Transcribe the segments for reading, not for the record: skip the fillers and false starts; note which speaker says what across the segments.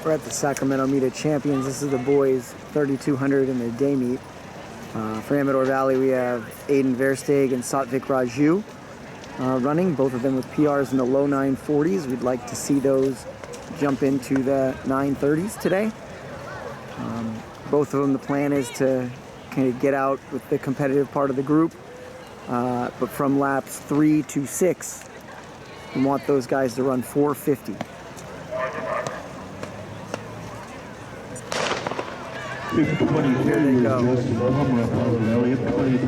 Speaker 1: We're at the Sacramento Meet of Champions. This is the boys 3200 in their day meet. For Amador Valley, we have Aiden Versteeg and Satvik Raju running, both of them with PRs in the low 940s. We'd like to see those jump into the 930s today. Both of them, the plan is to kind of get out with the competitive part of the group, but from laps 3 to 6, we want those guys to run 450. Here they go. You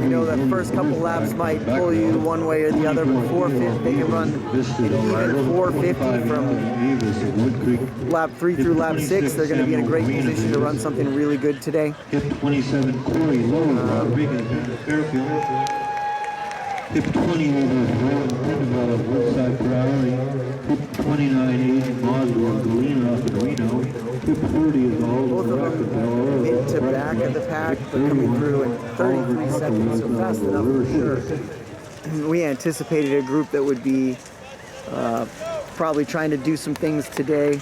Speaker 1: know, the first couple laps might pull you one way or the other, but 450, they can run an even 450 from lap 3 through lap 6. They're going to be in a great position to run something really good today.
Speaker 2: 27 Corey Lowe, Rodriguez, Fairfield. 20 over Woodside Ferrari. 29 Aiden Moswell, Galena up in Reno. 30 is all
Speaker 1: both of them mid to back of the pack, but coming through in 33 seconds, so fast enough for sure. We anticipated a group that would be probably trying to do some things today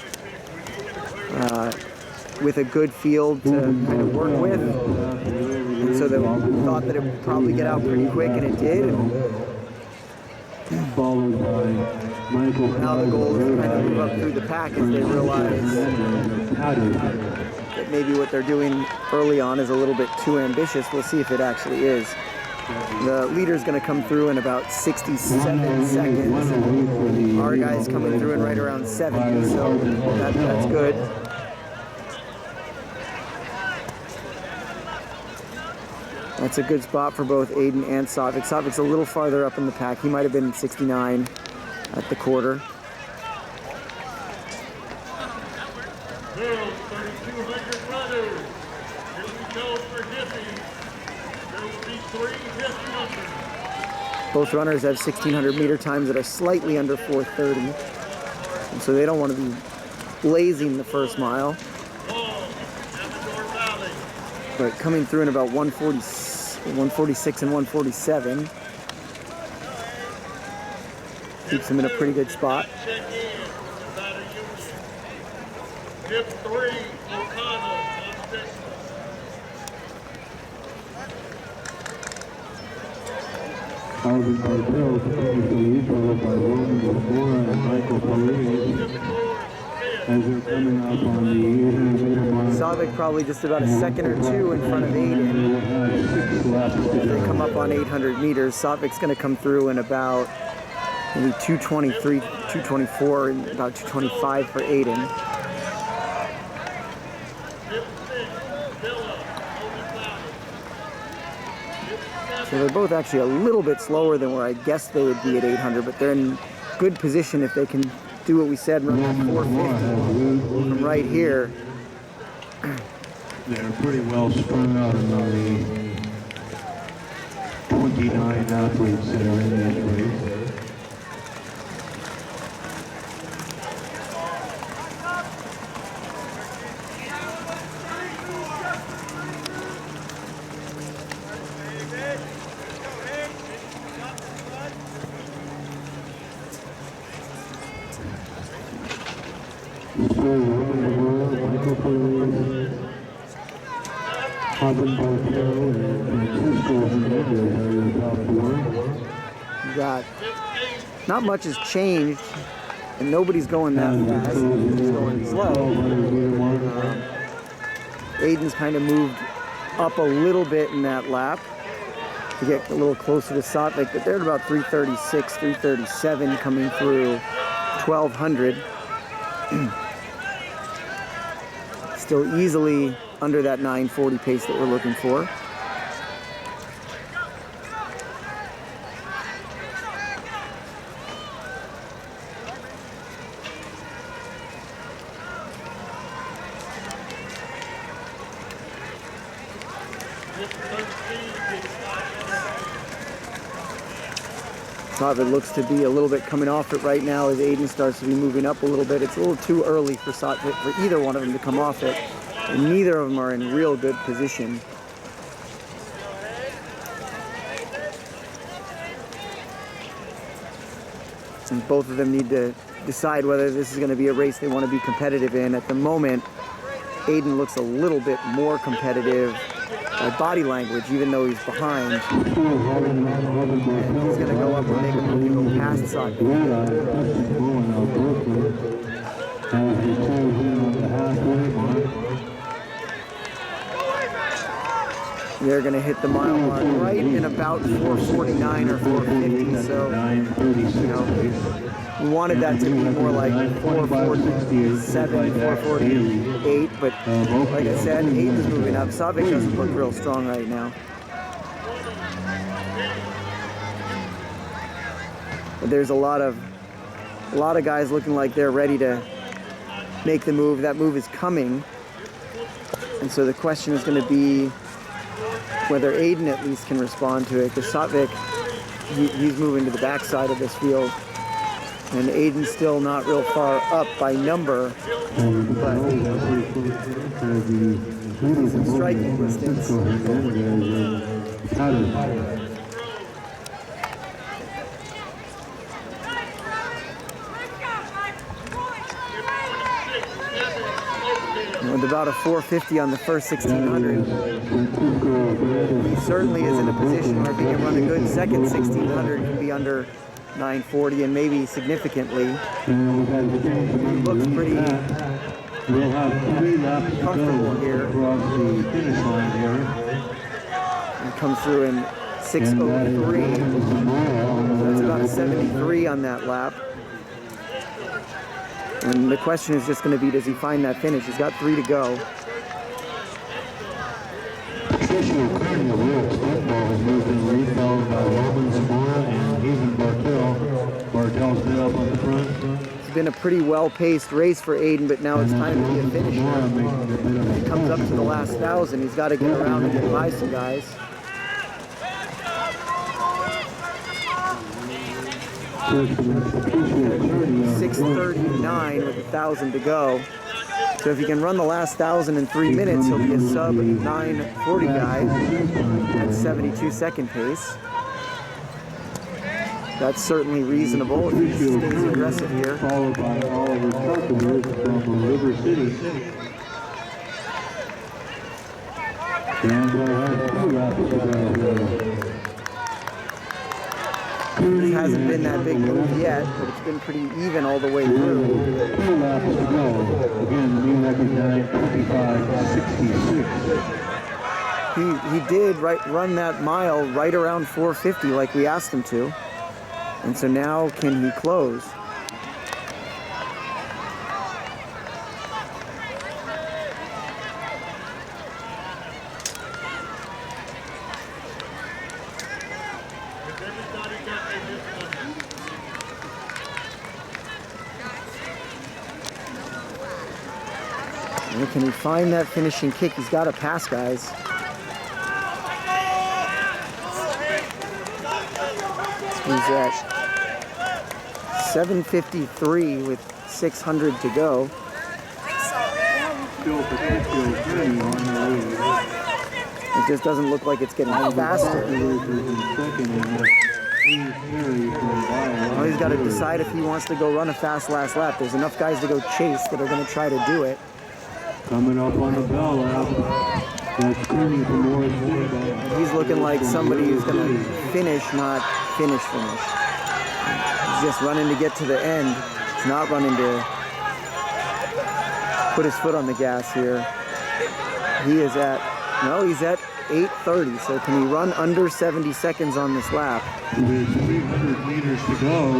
Speaker 1: with a good field to kind of work with. And so they thought that it would probably get out pretty quick, and it did.
Speaker 2: Followed by Michael.
Speaker 1: Now the goal is to kind of move up through the pack as they realize that maybe what they're doing early on is a little bit too ambitious. We'll see if it actually is. The leader's going to come through in about 67 seconds. Our guy's coming through in right around 70, so that's good. That's a good spot for both Aiden and Satvik. Satvik's a little farther up in the pack. He might have been 69 at the quarter.
Speaker 3: Girls 3200 runners. Here we go for Hippie. There will be 3 Hippie.
Speaker 1: Both runners have 1600 meter times that are slightly under 430. And so they don't want to be blazing the first mile. But coming through in about 146 and 147 keeps them in a pretty good spot.
Speaker 3: Hip 3, O'Connell.
Speaker 2: Alvin Bartel continues to lead, followed by Roman Lafora and Michael Perez. As they're coming up on the 800-meter mark.
Speaker 1: Satvik probably just about a second or two in front of Aiden. As they come up on 800 meters, Satvik's going to come through in about maybe 223, 224, and about 225 for Aiden. So they're both actually a little bit slower than where I guessed they would be at 800, but they're in good position if they can do what we said, run that 450 from right here.
Speaker 2: They're pretty well spread out among the 29 athletes that are in this race. Michael Perez, Alvin Bartel, and Francisco Hernandez are in the top 4.
Speaker 1: You got, not much has changed, and nobody's going that fast. It's going slow. Aiden's kind of moved up a little bit in that lap to get a little closer to Satvik, but they're at about 336, 337 coming through 1200. Still easily under that 940 pace that we're looking for. Satvik looks to be a little bit coming off it right now as Aiden starts to be moving up a little bit. It's a little too early for Satvik, for either one of them to come off it. And neither of them are in real good position. And both of them need to decide whether this is going to be a race they want to be competitive in. At the moment, Aiden looks a little bit more competitive by body language, even though he's behind. And he's going to go up and make a move to go past Sac. They're going to hit the mile mark right in about 4:49 or 4:50. So, you know, we wanted that to be more like 4:47, 4:48. But like I said, Aiden's moving up. Sac doesn't look real strong right now. But there's a lot of guys looking like they're ready to make the move. That move is coming. And so the question is going to be whether Aiden at least can respond to it, because Sac, he's moving to the backside of this field, and Aiden's still not real far up by number, but he's in striking distance. With about a 4:50 on the first 1600, he certainly is in a position where if he can run a good second 1600, he can be under 9:40 and maybe significantly. He looks pretty comfortable here. He comes through in 6:03. That's about a 73 on that lap. And the question is just going to be, does he find that finish? He's got 3 to go.
Speaker 2: Bartell's been up on the front.
Speaker 1: It's been a pretty well-paced race for Aiden, but now it's time to be a finisher. He comes up to the last 1,000. He's got to get around and get by some guys. 6:39 with 1,000 to go. So if he can run the last 1,000 in 3 minutes, he'll be a sub 9:40 guy at 72-second pace. That's certainly reasonable if he stays aggressive here.
Speaker 2: Followed by Oliver Tucker from River City.
Speaker 1: It hasn't been that big move yet, but it's been pretty even all the way through.
Speaker 2: 2 laps to go. Again, the new record time, 25:66.
Speaker 1: He did run that mile right around 4:50 like we asked him to. And so now can he close? And can he find that finishing kick? He's got to pass, guys. He's at 7:53 with 600 to go. It just doesn't look like it's getting faster. Well, he's got to decide if he wants to go run a fast last lap. There's enough guys to go chase that are going to try to do it.
Speaker 2: Coming up on the bell lap. That's Kearney from Morris.
Speaker 1: He's looking like somebody who's going to finish, not finish. He's just running to get to the end. He's not running to put his foot on the gas here. He is at, no, he's at 8:30. So can he run under 70 seconds on this lap?
Speaker 2: With 300 meters to go.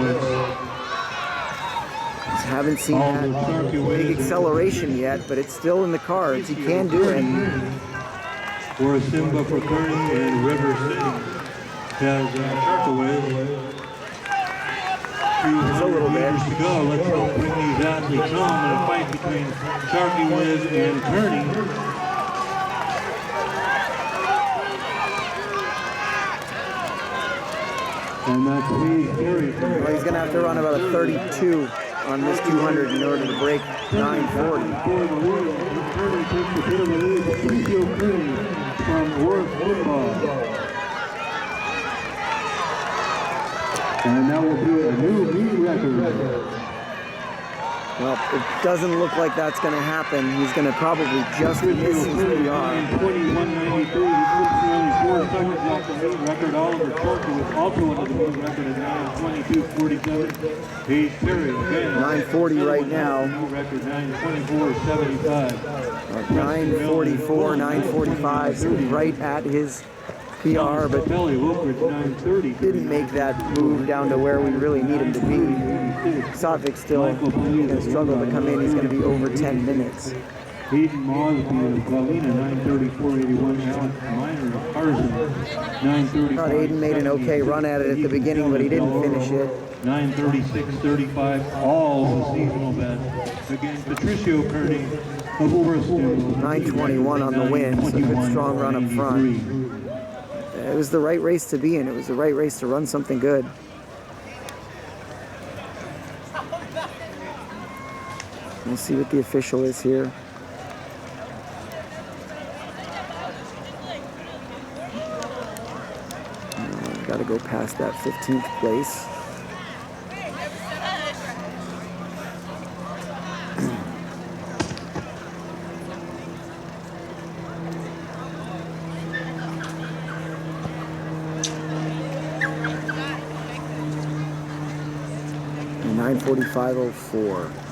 Speaker 1: Haven't seen that big acceleration yet, but it's still in the cards. He can do it.
Speaker 2: For Simba for Kearney and River City has Sharkaway.
Speaker 1: There's a little bit
Speaker 2: to go. Let's hope bring these athletes home in a fight between Sharkaway and Kearney. And that's Gary.
Speaker 1: Well, he's going to have to run about a 32 on this 200 in order to break 9:40.
Speaker 2: And that will be a new meet record.
Speaker 1: Well, it doesn't look like that's going to happen. He's going to probably just miss his PR.
Speaker 2: 21.93. He's only 4 seconds off the mean record. Oliver Torka was also under the mean record at 9:22.47. He's Perry again.
Speaker 1: 9:40 right now.
Speaker 2: New record 9:24.75.
Speaker 1: 9:44, 9:45, so right at his PR, but didn't make that move down to where we really need him to be. Satvik still going to struggle to come in. He's going to be over 10 minutes.
Speaker 2: Hayden Mosby of Galena, 9:34.81. Alex Miner of Carson, 9:30.
Speaker 1: Thought Aiden made an okay run at it at the beginning, but he didn't finish it.
Speaker 2: 9:36.35, all the seasonal best. Again, Patricio Kearney of Oresteo.
Speaker 1: 9:21 on the win, so good strong run up front. It was the right race to be in. It was the right race to run something good. We'll see what the official is here. Got to go past that 15th place. And 9:45.04.